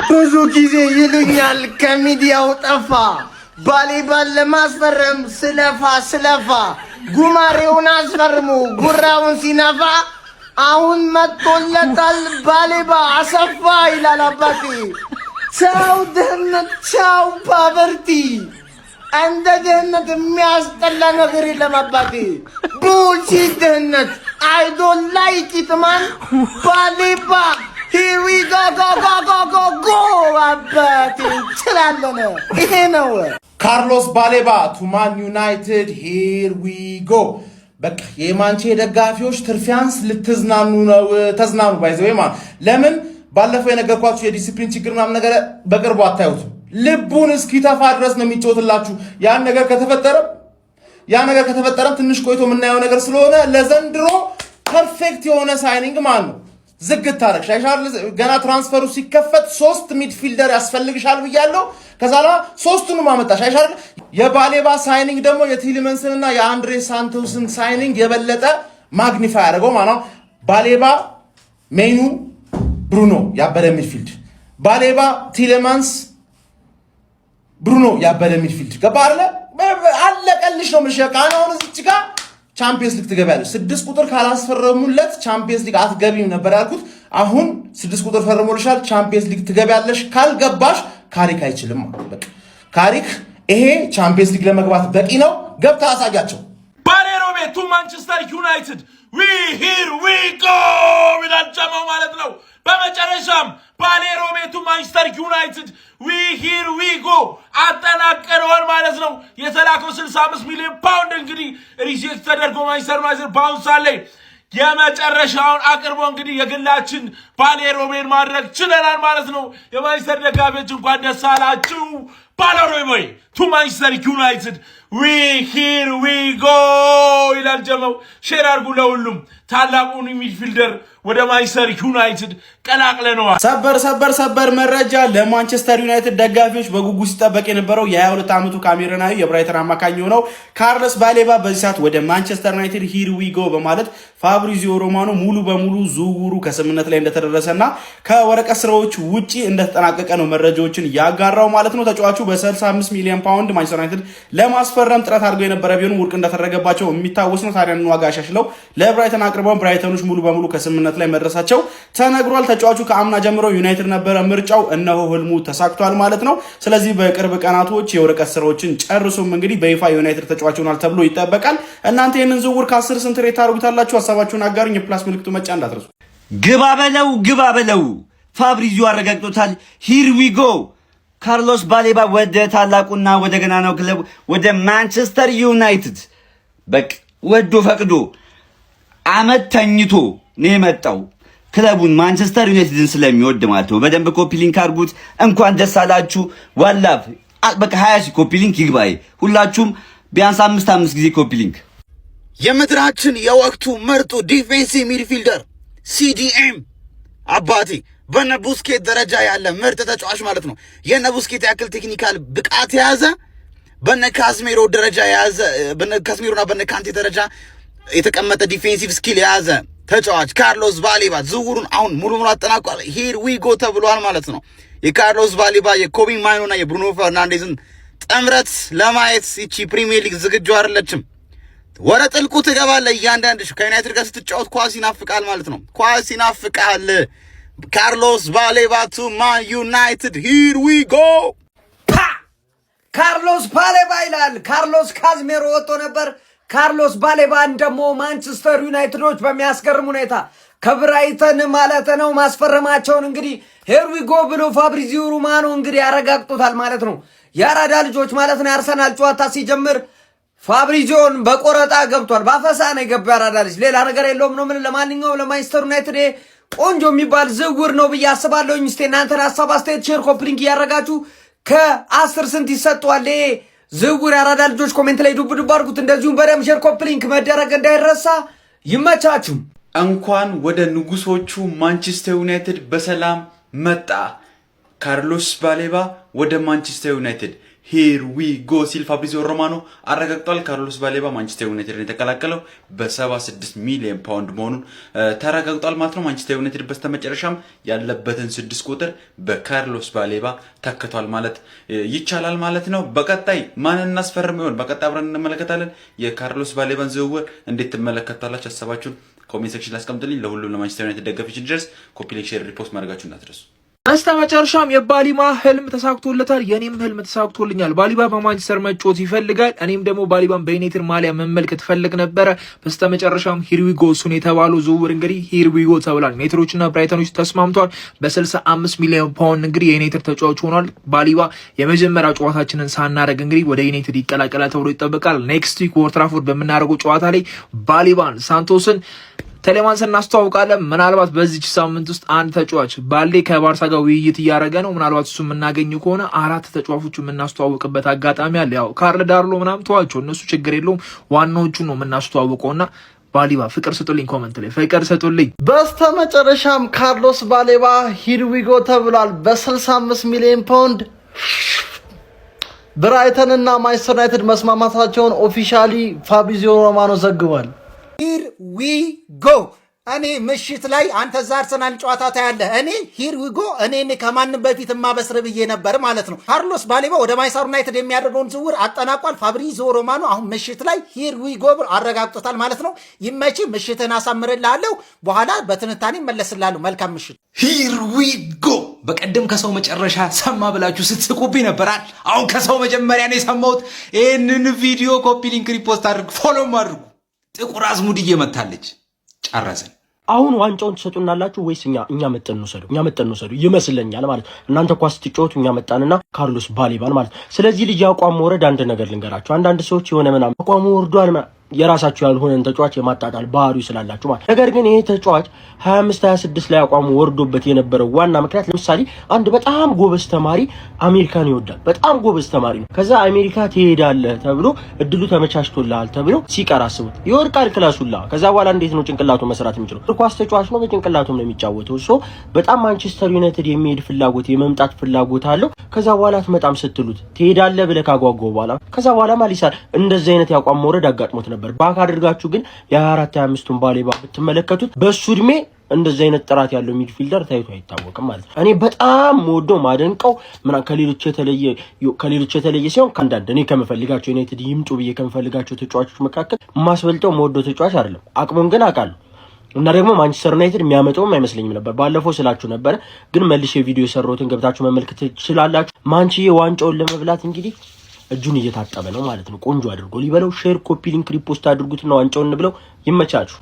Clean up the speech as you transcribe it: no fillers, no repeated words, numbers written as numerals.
ብዙ ጊዜ ይሉኛል ከሚዲያው ጠፋ ባሌባን ለማስፈረም ስለፋ ጉማሬውን አስፈርሙ ጉራውን ሲነፋ አሁን መጥቶለታል ባሌባ አሰፋ ይላል አባቴ ቻው ድህነት ቻው ፓቨርቲ እንደ ድህነት የሚያስጠላ ነገር የለም አባቴ ቡልሺት ድህነት I don't like it man ባሌባ Here we go አባቴ ችላለነ ይሄ ነው ካርሎስ ባሌባ to Man United here we go በቃ የማንቼ ደጋፊዎች ትርፊያንስ ልትዝናኑ ነው ተዝናኑ ባይዘው ማን ለምን ባለፈው የነገርኳችሁ የዲሲፕሊን ችግር ምናምን ነገር በቅርቡ አታዩት ልቡን እስኪተፋ ድረስ ነው የሚጮትላችሁ ያን ነገር ከተፈጠረ ትንሽ ቆይቶ የምናየው ነገር ስለሆነ ለዘንድሮ ፐርፌክት የሆነ ሳይኒንግ ማን ነው ዝግት ታረክ ሻይሻል ገና ትራንስፈሩ ሲከፈት 3 ሚድፊልደር ያስፈልግሻል ብያለሁ ከዛላ 3ቱንም አመጣሽ ሻይሻል የባሌባ ሳይኒንግ ደግሞ የቲሊመንስንና የአንድሬ ሳንቶስን ሳይኒንግ የበለጠ ማግኒፋይ ያደርገው ማለት ባሌባ ሜኑ ብሩኖ ያበደ ሚድፊልድ ባሌባ ቲሊመንስ ብሩኖ ያበደ ሚድፊልድ ገባለ አለቀልሽ ነው ምሽካናው እዚህ ጋር ቻምፒየንስ ሊግ ትገባለሽ 6 ቁጥር ካላስፈረሙለት ቻምፒየንስ ሊግ አትገቢም ነበር ያልኩት አሁን 6 ቁጥር ፈርሞልሻል ቻምፒየንስ ሊግ ትገባለሽ ካልገባሽ ካሪክ አይችልም በቃ ካሪክ ይሄ ቻምፒየንስ ሊግ ለመግባት በቂ ነው ገብታ አሳያቸው ባሌሮቤ ቱ ማንቸስተር ዩናይትድ here we go ይላል ጀማው ማለት ነው በመጨረሻም ባሌሮቤ ቱ ማንቸስተር ዩናይትድ here we go አጠናቀረዋል ማለት ነው የተላከው 65 ሚሊዮን ፓውንድ እንግዲህ ሪጀክት ተደርጎ ማንቸስተር ዩናይትድ ባውንስ አለ የመጨረሻውን አቅርቦ እንግዲህ የግላችን ባሌሮቤን ማድረግ ችለናል ማለት ነው የማንቸስተር ደጋፊዎች እንኳን ደስ አላችሁ ባሌሮቤ ቱ ማንቸስተር ዩናይትድ here we go ይላል ጀማው ሼር አድርጉ ለሁሉም ታላቁን ሚድፊልደር ወደ ማንቸስተር ዩናይትድ ቀላቅለነዋል ሰበር መረጃ ለማንቸስተር ዩናይትድ ደጋፊዎች በጉጉት ሲጠበቅ የነበረው የ22 ዓመቱ ካሜሩናዊ የብራይተን አማካኝ ሆነው ካርሎስ ባሌባ በዚህ ሰዓት ወደ ማንቸስተር ዩናይትድ here we go በማለት ፋብሪዚዮ ሮማኖ ሙሉ በሙሉ ዝውውሩ ከስምምነት ላይ እንደተደረሰና ከወረቀት ስራዎች ውጪ እንደተጠናቀቀ ነው መረጃዎችን ያጋራው ማለት ነው ተጫዋቹ በ65 ሚሊዮን ፓውንድ ማንቸስተር ዩናይትድ ለማስፈረም ጥረት አድርገው የነበረ ቢሆንም ውድቅ እንደተደረገባቸው የሚታወስ ነው ታዲያን ዋጋ አሻሽለው ለብራይተን አቅርበው ብራይተኖች ሙሉ በሙሉ ከስምምነት ላይ መድረሳቸው ተነግሯል ተጫዋቹ ከአምና ጀምሮ ዩናይትድ ነበረ ምርጫው እነሆ ህልሙ ተሳክቷል ማለት ነው ስለዚህ በቅርብ ቀናቶች የወረቀት ስራዎችን ጨርሶም እንግዲህ በይፋ ዩናይትድ ተጫዋች ሆኗል ተብሎ ይጠበቃል እናንተ ይሄንን ዝውውር ከ10 ስንት ሬት ታደርጉታላችሁ ሐሳባችሁን አጋሩኝ የፕላስ ምልክቱ መጫ እንዳትረሱ ግባ በለው ፋብሪዚዮ አረጋግጦታል here we go ካርሎስ ባሌባ ወደ ታላቁና ወደ ገናናው ክለብ ወደ ማንቸስተር ዩናይትድ በቃ ወዶ ፈቅዶ አመት ተኝቶ ነው የመጣው ክለቡን ማንቸስተር ዩናይትድን ስለሚወድ ማለት ነው በደንብ ኮፒ ሊንክ አድርጉት እንኳን ደስ አላችሁ ዋላፍ በቃ 20 ኮፒ ሊንክ ይግባይ ሁላችሁም ቢያንስ 5 ጊዜ ኮፒ ሊንክ የምድራችን የወቅቱ ምርጡ ዲፌንሲቭ ሚድፊልደር ሲዲኤም አባቴ በነቡስኬት ደረጃ ያለ ምርጥ ተጫዋች ማለት ነው የነቡስኬት ያክል ቴክኒካል ብቃት የያዘ በነካዝሜሮ ደረጃ የያዘ በነካዝሜሮና በነካንቴ ደረጃ የተቀመጠ ዲፌንሲቭ ስኪል የያዘ ተጫዋች ካርሎስ ባሌባ ዝውውሩን አሁን ሙሉ አጠናቋል here we go ተብሏል ማለት ነው የካርሎስ ባሌባ የኮቢ ማይኖና የብሩኖ ፈርናንዴዝን ጥምረት ለማየት እቺ ፕሪሚየር ሊግ ዝግጁ አይደለችም ወረ ጥልቁ ትገባለህ እያንዳንድሽ ከዩናይትድ ጋር ስትጫወት ኳስ ይናፍቃል ማለት ነው ኳስ ይናፍቃል ካርሎስ ባሌባ ቱ ማን ዩናይትድ here we go ካርሎስ ባሌባ ይላል ካርሎስ ካዝሜሮ ወጥቶ ነበር ካርሎስ ባሌባን ደግሞ ማንቸስተር ዩናይትዶች በሚያስገርም ሁኔታ ከብራይተን ማለት ነው ማስፈረማቸውን እንግዲህ here we go ብሎ ፋብሪዚዮ ሮማኖ እንግዲህ ያረጋግጡታል ማለት ነው ያራዳ ልጆች ማለት ነው አርሰናል ጨዋታ ሲጀምር ፋብሪዚዮን በቆረጣ ገብቷል ባፈሳ ነው የገባው ያራዳ ልጅ ሌላ ነገር የለውም ነው ምን ለማንኛውም ለማንቸስተር ዩናይትድ ቆንጆ የሚባል ዝውውር ነው ብዬ አስባለሁኝ እስቲ እናንተን ሐሳብ አስተያየት ሼር ኮፒ ሊንክ ያረጋችሁ ከ10 ስንት ይሰጣል ዝውውር ያራዳ ልጆች ኮሜንት ላይ ዱብ አድርጉት እንደዚሁም በደም ሼር ኮፒ ሊንክ መደረግ እንዳይረሳ ይመቻችሁ እንኳን ወደ ንጉሶቹ ማንቸስተር ዩናይትድ በሰላም መጣ ካርሎስ ባሌባ ወደ ማንቸስተር ዩናይትድ ሂር ዊ ጎ ሲል ፋብሪዚዮ ሮማኖ አረጋግጧል። ካርሎስ ባሌባ ማንቸስተር ዩናይትድን የተቀላቀለው በ76 ሚሊዮን ፓውንድ መሆኑን ተረጋግጧል ማለት ነው። ማንቸስተር ዩናይትድ በስተመጨረሻም ያለበትን 6 ቁጥር በካርሎስ ባሌባ ተክቷል ማለት ይቻላል ማለት ነው። በቀጣይ ማን እናስፈርም ይሆን? በቀጣይ አብረን እንመለከታለን። የካርሎስ ባሌባን ዝውውር እንዴት ትመለከታላችሁ? ሀሳባችሁን ኮሜንት ሴክሽን ላይ አስቀምጡልኝ። ለሁሉም ለማንቸስተር ዩናይትድ ደጋፊዎች እንዲደርስ ኮፒ ሊንክ፣ ሼር፣ ሪፖስት ማድረጋችሁ እንዳትረሱ። በስተመጨረሻም የባሊባ ህልም ተሳክቶለታል። የኔም ህልም ተሳክቶልኛል። ባሊባ በማንቸስተር መጫወት ይፈልጋል። እኔም ደግሞ ባሊባን በዩናይትድ ማሊያ መመልከት ፈልግ ነበረ። በስተመጨረሻም ሂርዊጎ እሱን የተባለው ዝውውር እንግዲህ ሂርዊጎ ተብሏል። ዩናይትዶችና ብራይተኖች ተስማምተዋል። በ65 ሚሊዮን ፓውንድ እንግዲህ የዩናይትድ ተጫዋች ሆኗል። ባሊባ የመጀመሪያ ጨዋታችንን ሳናደርግ እንግዲህ ወደ ዩናይትድ ይቀላቀላል ተብሎ ይጠበቃል። ኔክስት ዊክ ኦልድ ትራፎርድ በምናደርገው ጨዋታ ላይ ባሊባን፣ ሳንቶስን፣ ቴሌማንስን እናስተዋውቃለን። ምናልባት በዚች ሳምንት ውስጥ አንድ ተጫዋች ባሌ ከባርሳ ጋር ውይይት እያደረገ ነው። ምናልባት እሱ የምናገኝ ከሆነ 4 ተጫዋቾች የምናስተዋውቅበት አጋጣሚ አለ። ያው ካርል ዳርሎ ምናምን ተዋቸው፣ እነሱ ችግር የለውም። ዋናዎቹ ነው የምናስተዋውቀውና ባሌባ ፍቅር ስጡልኝ፣ ኮመንት ላይ ፍቅር ስጡልኝ። በስተመጨረሻም ካርሎስ ባሌባ ሂርዊጎ ተብሏል። በ65 ሚሊዮን ፓውንድ ብራይተን እና ማንቸስተር ዩናይትድ መስማማታቸውን ኦፊሻሊ ፋብሪዚዮ ሮማኖ ዘግቧል። ሂር ዊ ጎ። እኔ ምሽት ላይ አንተ እዛ አርሰናል ጨዋታ ታያለህ። እኔ ሂር ዊ ጎ እኔ ከማንም በፊት የማበስር ብዬ ነበር ማለት ነው። ካርሎስ ባሌባ ወደ ማንቸስተር ዩናይትድ የሚያደርገውን ዝውውር አጠናቋል። ፋብሪዚዮ ሮማኖ አሁን ምሽት ላይ ሂር ዊ ጎ አረጋግጦታል ማለት ነው። ይመች፣ ምሽትህን አሳምርልሃለሁ። በኋላ በትንታኔ መለስልሃለሁ። መልካም ምሽት። ሂር ዊ ጎ። በቀደም ከሰው መጨረሻ ሰማ ብላችሁ ስትስቁብኝ ነበራል። አሁን ከሰው መጀመሪያ ነው የሰማሁት። ይህንን ቪዲዮ ኮፒ ሊንክ፣ ሪፖስት አድርጉ፣ ፎሎም አድርጉ። ጥቁር አዝሙድ እየመታለች ጨረስን። አሁን ዋንጫውን ትሰጡናላችሁ ወይስ እኛ መጠን ነው ሰዱ? እኛ መጠን ነው ሰዱ ይመስለኛል ማለት እናንተ ኳስ ስትጫወቱ እኛ መጣንና ካርሎስ ባሌባን ማለት። ስለዚህ ልጅ አቋም ወረድ አንድ ነገር ልንገራችሁ። አንዳንድ ሰዎች የሆነ ምናምን አቋሙ ወርዷል የራሳችሁ ያልሆነን ተጫዋች የማጣጣል ባህሪው ስላላችሁ ማለት። ነገር ግን ይሄ ተጫዋች 25-26 ላይ አቋሙ ወርዶበት የነበረው ዋና ምክንያት ለምሳሌ አንድ በጣም ጎበዝ ተማሪ አሜሪካን ይወዳል። በጣም ጎበዝ ተማሪ ነው። ከዛ አሜሪካ ትሄዳለህ ተብሎ እድሉ ተመቻችቶልሃል ተብሎ ሲቀር አስቡት ይወርቃል ክላሱላ። ከዛ በኋላ እንዴት ነው ጭንቅላቱ መስራት የሚችለው? ኳስ ተጫዋች ነው፣ በጭንቅላቱም ነው የሚጫወተው። ሶ በጣም ማንቸስተር ዩናይትድ የሚሄድ ፍላጎት የመምጣት ፍላጎት አለው። ከዛ በኋላ አትመጣም ስትሉት ትሄዳለህ ብለህ ካጓጓው በኋላ ከዛ በኋላ ማሊሳል እንደዚህ አይነት ያቋም መውረድ አጋጥሞት ነበር። ባክ አድርጋችሁ ግን የ24-25ቱን ባሌባ ብትመለከቱት በሱ እድሜ እንደዚህ አይነት ጥራት ያለው ሚድፊልደር ታይቶ አይታወቅም ማለት ነው። እኔ በጣም ወዶ ማደንቀው ከሌሎች የተለየ ሲሆን ከአንዳንድ እኔ ከምፈልጋቸው ዩናይትድ ይምጡ ብዬ ከምፈልጋቸው ተጫዋቾች መካከል ማስበልጠው ወዶ ተጫዋች አይደለም። አቅሙን ግን አውቃለሁ እና ደግሞ ማንቸስተር ዩናይትድ የሚያመጣውም አይመስለኝም ነበር። ባለፈው ስላችሁ ነበር፣ ግን መልሼ ቪዲዮ የሰራሁትን ገብታችሁ መመልከት ትችላላችሁ። ማንቺዬ ዋንጫውን ለመብላት እንግዲህ እጁን እየታጠበ ነው ማለት ነው። ቆንጆ አድርጎ ሊበለው። ሼር፣ ኮፒ ሊንክ፣ ሪፖስት አድርጉትና ዋንጫውን ብለው ይመቻችሁ።